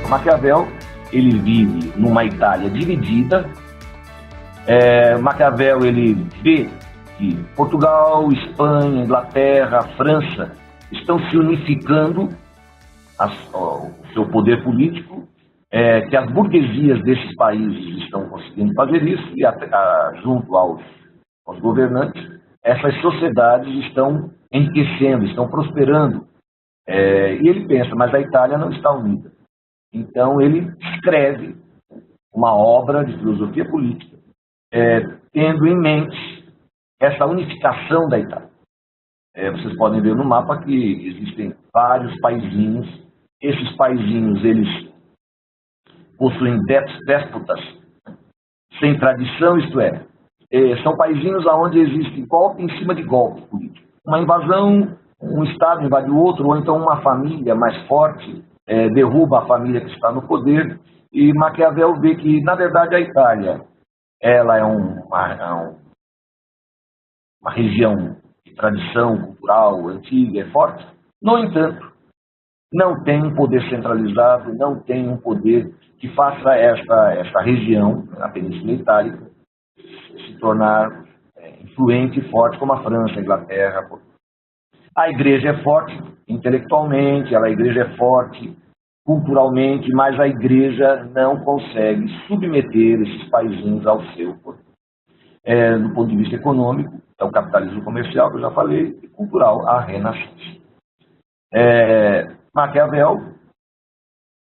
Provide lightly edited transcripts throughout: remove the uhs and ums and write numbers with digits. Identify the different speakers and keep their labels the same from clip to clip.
Speaker 1: Maquiavel, ele vive numa Itália dividida. Maquiavel, ele vê que Portugal, Espanha, Inglaterra, França estão se unificando o seu poder político, que as burguesias desses países estão conseguindo fazer isso, e junto aos governantes, essas sociedades estão enriquecendo, estão prosperando. E ele pensa, mas a Itália não está unida. Então ele escreve uma obra de filosofia política, tendo em mente essa unificação da Itália. Vocês podem ver no mapa que existem vários paizinhos. Esses paizinhos, eles possuem déspotas sem tradição, isto é, são paizinhos onde existe golpe em cima de golpe político. Uma invasão, um Estado invade o outro, ou então uma família mais forte derruba a família que está no poder. E Maquiavel vê que, na verdade, a Itália ela é uma região de tradição cultural antiga e forte. No entanto, não tem um poder centralizado, não tem um poder que faça esta região, a Península Itálica, se tornar influente e forte como a França, a Inglaterra. A igreja é forte intelectualmente, a igreja é forte culturalmente, mas a igreja não consegue submeter esses paizinhos ao seu poder. Do ponto de vista econômico, é o capitalismo comercial, que eu já falei, e cultural, a renascença. Maquiavel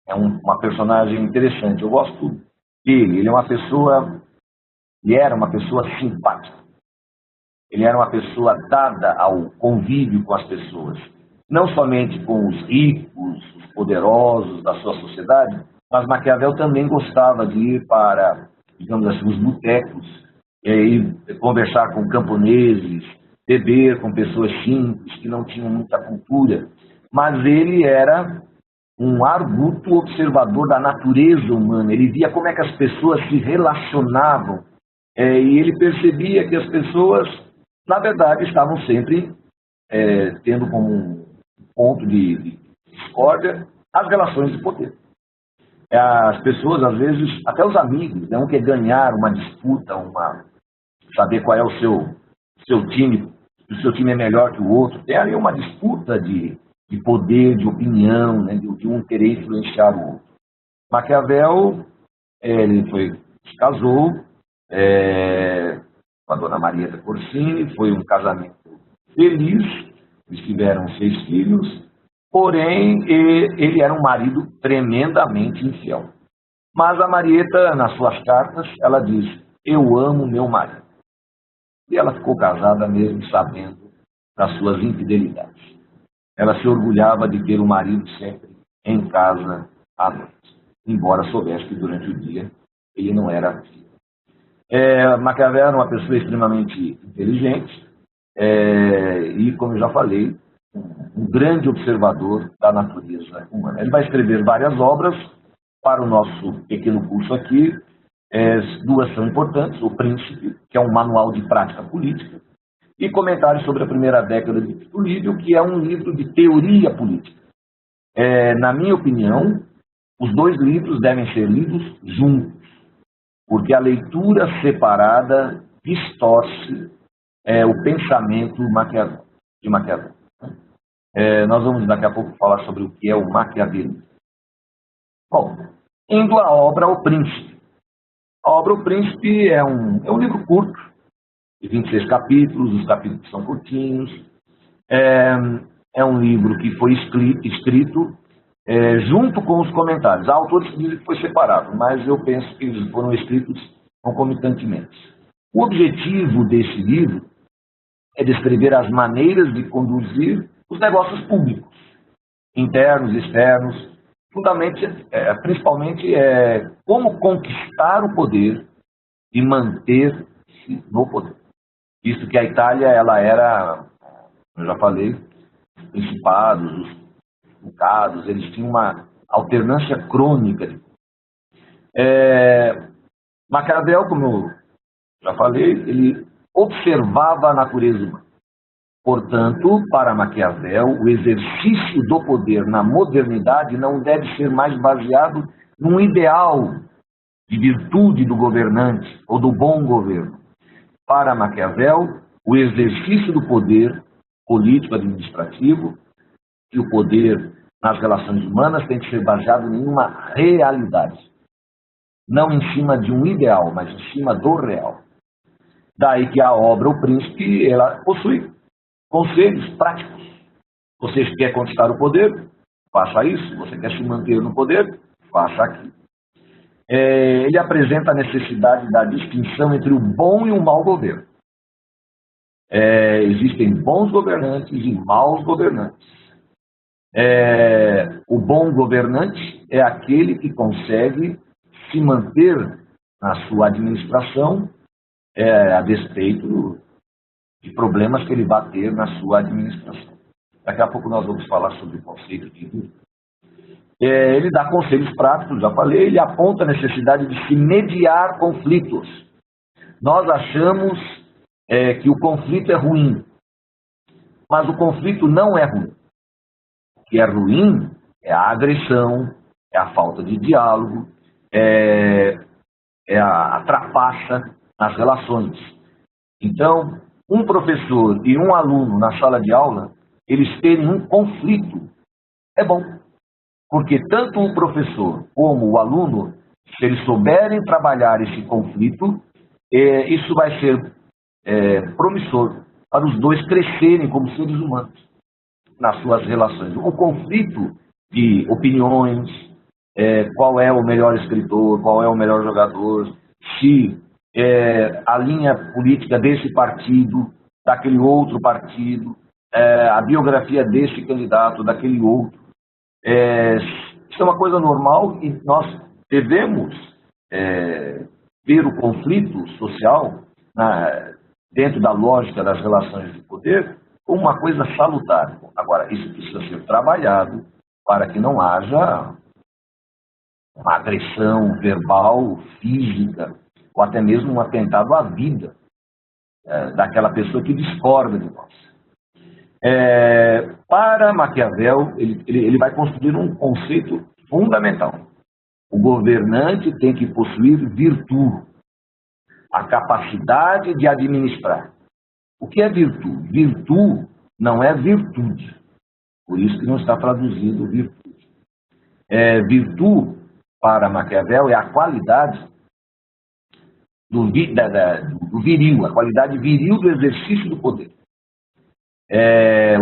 Speaker 1: é uma personagem interessante, eu gosto dele. Ele era uma pessoa simpática. Ele era uma pessoa dada ao convívio com as pessoas, não somente com os ricos, os poderosos da sua sociedade, mas Maquiavel também gostava de ir para, digamos assim, os botecos, e conversar com camponeses, beber com pessoas simples, que não tinham muita cultura. Mas ele era um arguto observador da natureza humana. Ele via como é que as pessoas se relacionavam, e ele percebia que as pessoas, na verdade, estavam sempre tendo como um ponto de discórdia as relações de poder. As pessoas, às vezes, até os amigos, um quer ganhar uma disputa, saber qual é o seu time, se o seu time é melhor que o outro. Tem ali uma disputa de poder, de opinião, de um querer influenciar o outro. Maquiavel, ele se casou com a dona Marieta Corsini, foi um casamento feliz, eles tiveram 6 filhos, porém ele era um marido tremendamente infiel. Mas a Marieta, nas suas cartas, ela diz: eu amo meu marido. E ela ficou casada mesmo sabendo das suas infidelidades. Ela se orgulhava de ter o marido sempre em casa à noite, embora soubesse que durante o dia ele não era fiel. Maquiavel era uma pessoa extremamente inteligente e, como eu já falei, um grande observador da natureza humana. Ele vai escrever várias obras para o nosso pequeno curso aqui. 2 são importantes: O Príncipe, que é um manual de prática política, e Comentários sobre a Primeira Década de Tito Livio, que é um livro de teoria política. Na minha opinião, os 2 livros devem ser lidos juntos, porque a leitura separada distorce o pensamento de Maquiavel. Nós vamos daqui a pouco falar sobre o que é o maquiavelismo. Bom, indo à obra O Príncipe. A obra O Príncipe é um livro curto, de 26 capítulos, os capítulos são curtinhos. É um livro que foi escrito junto com os comentários. Há autores que dizem que foi separado, mas eu penso que eles foram escritos concomitantemente. O objetivo desse livro é descrever as maneiras de conduzir os negócios públicos, internos, externos, principalmente como conquistar o poder e manter-se no poder. Visto que a Itália ela era, como eu já falei, os principados, os ducados, eles tinham uma alternância crônica. Maquiavel, como eu já falei, ele observava a natureza humana. Portanto, para Maquiavel, o exercício do poder na modernidade não deve ser mais baseado num ideal de virtude do governante ou do bom governo. Para Maquiavel, o exercício do poder político-administrativo e o poder nas relações humanas tem que ser baseado em uma realidade. Não em cima de um ideal, mas em cima do real. Daí que a obra O Príncipe, ela possui conselhos práticos. Você quer conquistar o poder? Faça isso. Você quer se manter no poder? Faça aquilo. Ele apresenta a necessidade da distinção entre o bom e o mau governo. Existem bons governantes e maus governantes. O bom governante é aquele que consegue se manter na sua administração a despeito de problemas que ele vai ter na sua administração. Daqui a pouco nós vamos falar sobre o conceito de virtude. Ele dá conselhos práticos, já falei, ele aponta a necessidade de se mediar conflitos. Nós achamos que o conflito é ruim, mas o conflito não é ruim. O que é ruim é a agressão, é a falta de diálogo, é a trapaça nas relações. Então, um professor e um aluno na sala de aula, eles terem um conflito, é bom. Porque tanto o professor como o aluno, se eles souberem trabalhar esse conflito, isso vai ser promissor para os dois crescerem como seres humanos nas suas relações. O conflito de opiniões, qual é o melhor escritor, qual é o melhor jogador, se a linha política desse partido, daquele outro partido, a biografia desse candidato, daquele outro. Isso é uma coisa normal e nós devemos ver o conflito social dentro da lógica das relações de poder como uma coisa salutar. Agora, isso precisa ser trabalhado para que não haja uma agressão verbal, física, ou até mesmo um atentado à vida daquela pessoa que discorda de nós. Para Maquiavel, ele vai construir um conceito fundamental. O governante tem que possuir virtude, a capacidade de administrar. O que é virtude? Virtude não é virtude. Por isso que não está traduzido virtude. Virtude, para Maquiavel, é a qualidade do viril, a qualidade viril do exercício do poder.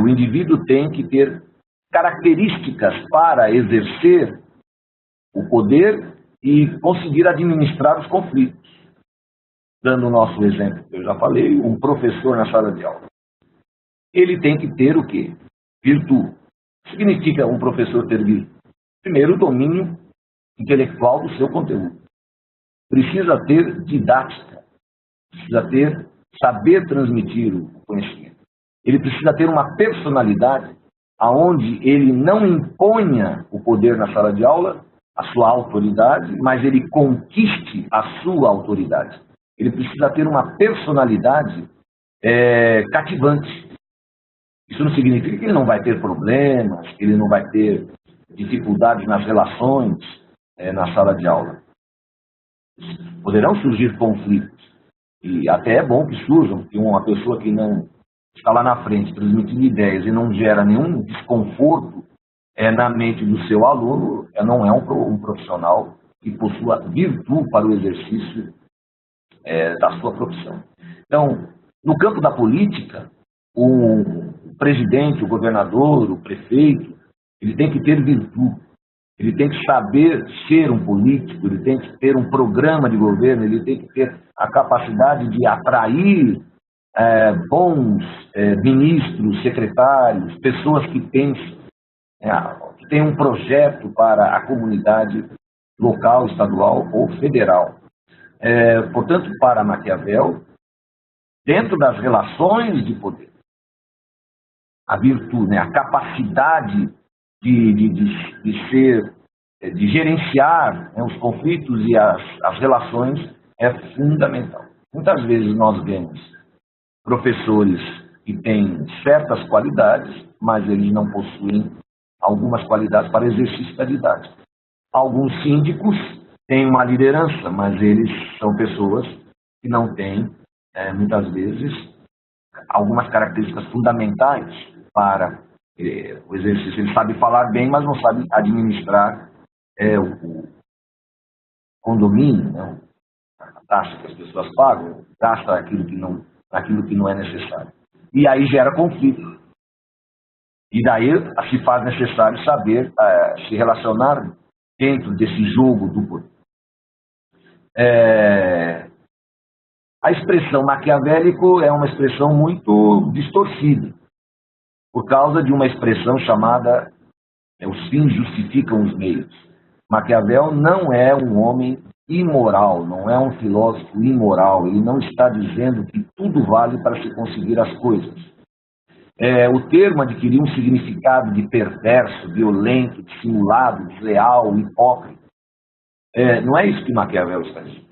Speaker 1: O indivíduo tem que ter características para exercer o poder e conseguir administrar os conflitos. Dando o nosso exemplo, eu já falei, um professor na sala de aula. Ele tem que ter o quê? Virtude. O que significa um professor ter virtude? Primeiro, o domínio intelectual do seu conteúdo. Precisa ter didática. Precisa saber transmitir o conhecimento. Ele precisa ter uma personalidade aonde ele não imponha o poder na sala de aula, a sua autoridade, mas ele conquiste a sua autoridade. Ele precisa ter uma personalidade cativante. Isso não significa que ele não vai ter problemas, que ele não vai ter dificuldades nas relações na sala de aula. Poderão surgir conflitos. E até é bom que surjam, porque uma pessoa que não está lá na frente transmitindo ideias e não gera nenhum desconforto na mente do seu aluno, não é um profissional que possua virtude para o exercício da sua profissão. Então, no campo da política, o presidente, o governador, o prefeito, ele tem que ter virtude, ele tem que saber ser um político, ele tem que ter um programa de governo, ele tem que ter a capacidade de atrair bons ministros, secretários, pessoas que pensam, que têm um projeto para a comunidade local, estadual ou federal. Portanto, para Maquiavel, dentro das relações de poder, a virtude, a capacidade de gerenciar os conflitos e as relações é fundamental. Muitas vezes nós vemos professores que têm certas qualidades, mas eles não possuem algumas qualidades para exercício da didática. Alguns síndicos têm uma liderança, mas eles são pessoas que não têm, muitas vezes, algumas características fundamentais para o exercício. Ele sabe falar bem, mas não sabe administrar o condomínio, né? A taxa que as pessoas pagam, gasta aquilo que não é necessário. E aí gera conflito. E daí se faz necessário saber se relacionar dentro desse jogo do poder. A expressão maquiavélico é uma expressão muito distorcida, por causa de uma expressão chamada os fins justificam os meios. Maquiavel não é um homem imoral, não é um filósofo imoral, ele não está dizendo que tudo vale para se conseguir as coisas. O termo adquiriu um significado de perverso, violento, dissimulado, desleal, hipócrita. Não é isso que Maquiavel está dizendo.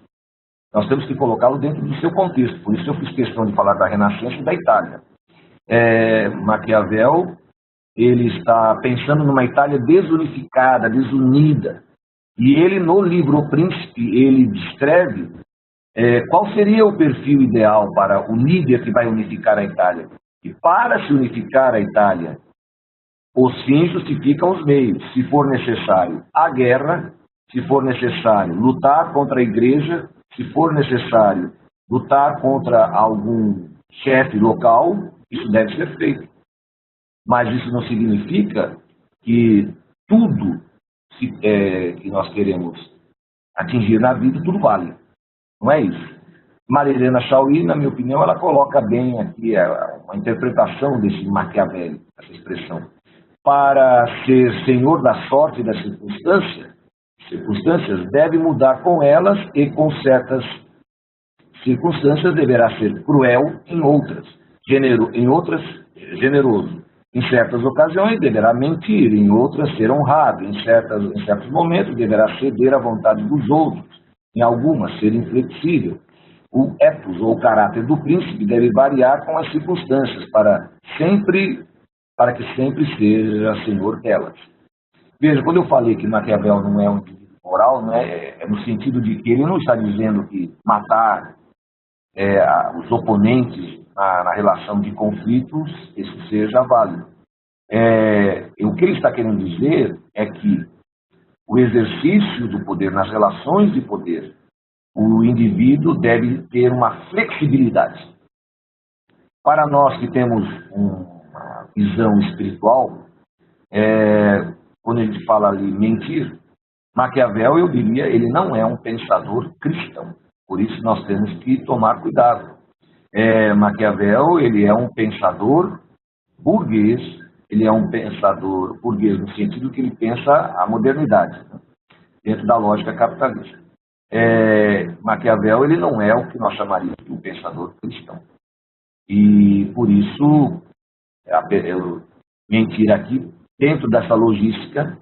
Speaker 1: Nós temos que colocá-lo dentro do seu contexto. Por isso eu fiz questão de falar da Renascença e da Itália. Maquiavel, ele está pensando numa Itália desunificada, desunida. E ele, no livro O Príncipe, ele descreve qual seria o perfil ideal para o líder que vai unificar a Itália. E para se unificar a Itália, os fins justificam os meios. Se for necessário a guerra, se for necessário lutar contra a igreja, se for necessário lutar contra algum chefe local, isso deve ser feito. Mas isso não significa que tudo que nós queremos atingir na vida, tudo vale. Não é isso. Maria Helena Chauí, na minha opinião, ela coloca bem aqui uma interpretação desse Maquiavel, essa expressão. Para ser senhor da sorte e das circunstâncias, deve mudar com elas e com certas circunstâncias deverá ser cruel em outras, generoso. Em certas ocasiões deverá mentir, em outras ser honrado, em certos momentos deverá ceder à vontade dos outros, em algumas ser inflexível. O ethos ou o caráter do príncipe deve variar com as circunstâncias para que sempre seja senhor delas. Veja, quando eu falei que Maquiavel não é um indivíduo moral, não é no sentido de que ele não está dizendo que matar os oponentes na relação de conflitos, isso seja válido. O que ele está querendo dizer é que o exercício do poder, nas relações de poder, o indivíduo deve ter uma flexibilidade. Para nós que temos uma visão espiritual, quando a gente fala ali mentir, Maquiavel, eu diria, ele não é um pensador cristão. Por isso nós temos que tomar cuidado. Maquiavel, ele é um pensador burguês, ele é um pensador burguês no sentido que ele pensa a modernidade, né? Dentro da lógica capitalista. Maquiavel, ele não é o que nós chamaríamos de um pensador cristão. E por isso, eu mentir aqui, dentro dessa logística,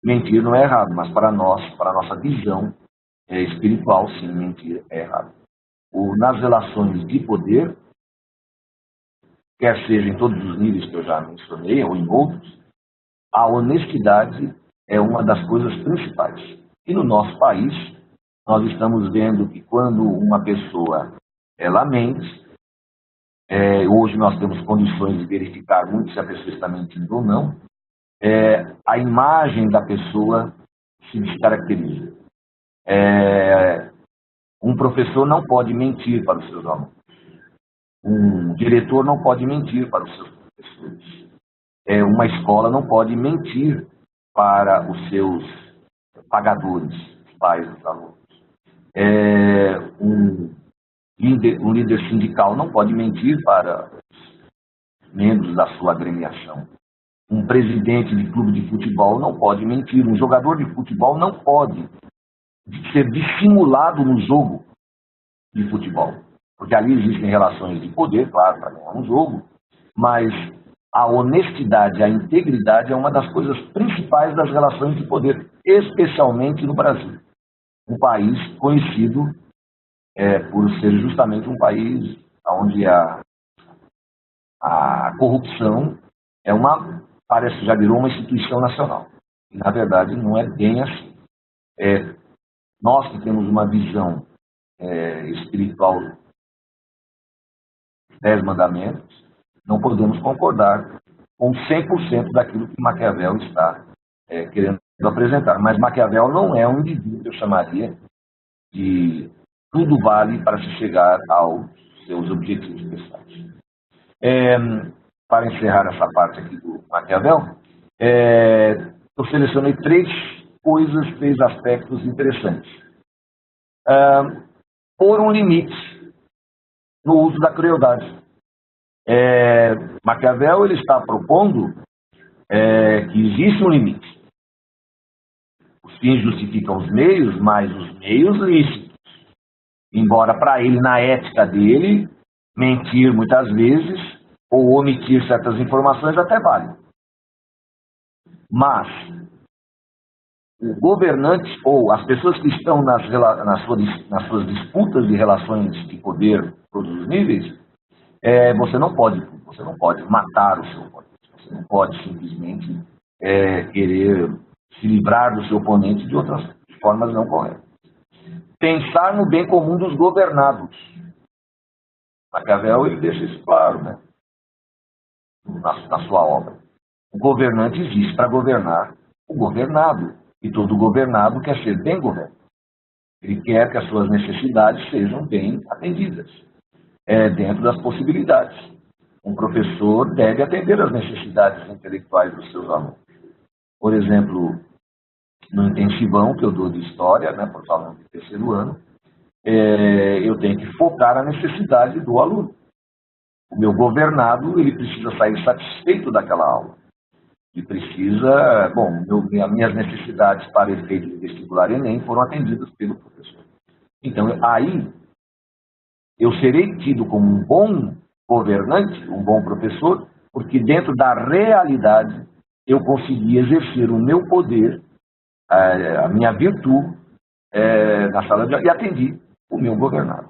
Speaker 1: mentir não é errado, mas para nós, para a nossa visão espiritual, sim, mentir é errado. Nas relações de poder, quer seja em todos os níveis que eu já mencionei, ou em outros, a honestidade é uma das coisas principais. E no nosso país, nós estamos vendo que quando uma pessoa mente, hoje nós temos condições de verificar muito se a pessoa está mentindo ou não, a imagem da pessoa se descaracteriza. Um professor não pode mentir para os seus alunos. Um diretor não pode mentir para os seus professores. Uma escola não pode mentir para os seus pagadores, os pais dos alunos. Um líder sindical não pode mentir para os membros da sua agremiação. Um presidente de clube de futebol não pode mentir. Um jogador de futebol não pode ser dissimulado no jogo de futebol. Porque ali existem relações de poder, claro, para ganhar um jogo, mas a honestidade, a integridade é uma das coisas principais das relações de poder, especialmente no Brasil. Um país conhecido por ser justamente um país onde a corrupção parece já virou uma instituição nacional. E, na verdade, não é bem assim. Nós que temos uma visão espiritual dos 10 mandamentos, não podemos concordar com 100% daquilo que Maquiavel está querendo apresentar. Mas Maquiavel não é um indivíduo que eu chamaria de tudo vale para se chegar aos seus objetivos pessoais. Para encerrar essa parte aqui do Maquiavel, eu selecionei três aspectos interessantes. Pôr um limite no uso da crueldade. Maquiavel ele está propondo que existe um limite. Os fins justificam os meios, mas os meios lícitos. Embora para ele, na ética dele, mentir muitas vezes ou omitir certas informações até vale. Mas o governante ou as pessoas que estão nas suas disputas de relações de poder todos os níveis, você não pode matar o seu oponente. Você não pode simplesmente querer se livrar do seu oponente de outras formas não corretas. Pensar no bem comum dos governados. Maquiavel ele deixa isso claro, né? Na sua obra. O governante existe para governar o governado. E todo governado quer ser bem governado. Ele quer que as suas necessidades sejam bem atendidas, dentro das possibilidades. Um professor deve atender às necessidades intelectuais dos seus alunos. Por exemplo, no intensivão que eu dou de história, né, para os alunos do terceiro ano, eu tenho que focar a necessidade do aluno. O meu governado ele precisa sair satisfeito daquela aula. Ele precisa, minhas necessidades para efeito de vestibular Enem foram atendidas pelo professor. Então, aí, eu serei tido como um bom governante, um bom professor, porque dentro da realidade eu consegui exercer o meu poder, a minha virtude na sala de aula e atendi o meu governado.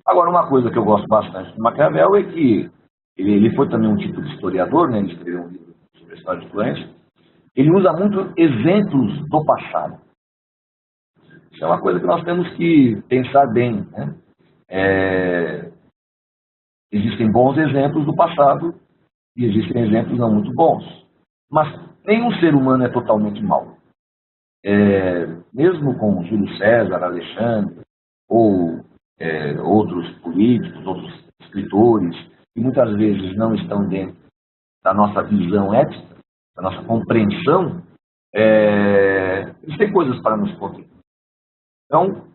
Speaker 1: Agora, uma coisa que eu gosto bastante do Maquiavel é que ele foi também um tipo de historiador, né? Ele escreveu um livro sobre a história de Florença. Ele usa muito exemplos do passado. Isso é uma coisa que nós temos que pensar bem, né? Existem bons exemplos do passado e existem exemplos não muito bons. Mas nenhum ser humano é totalmente mau. Mesmo com Júlio César, Alexandre, ou outros políticos, outros escritores, que muitas vezes não estão dentro da nossa visão ética, da nossa compreensão, eles têm coisas para nos contar. Então,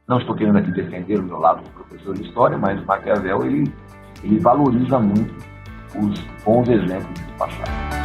Speaker 1: não estou querendo aqui defender o meu lado de professor de história, mas Maquiavel ele valoriza muito os bons exemplos do passado.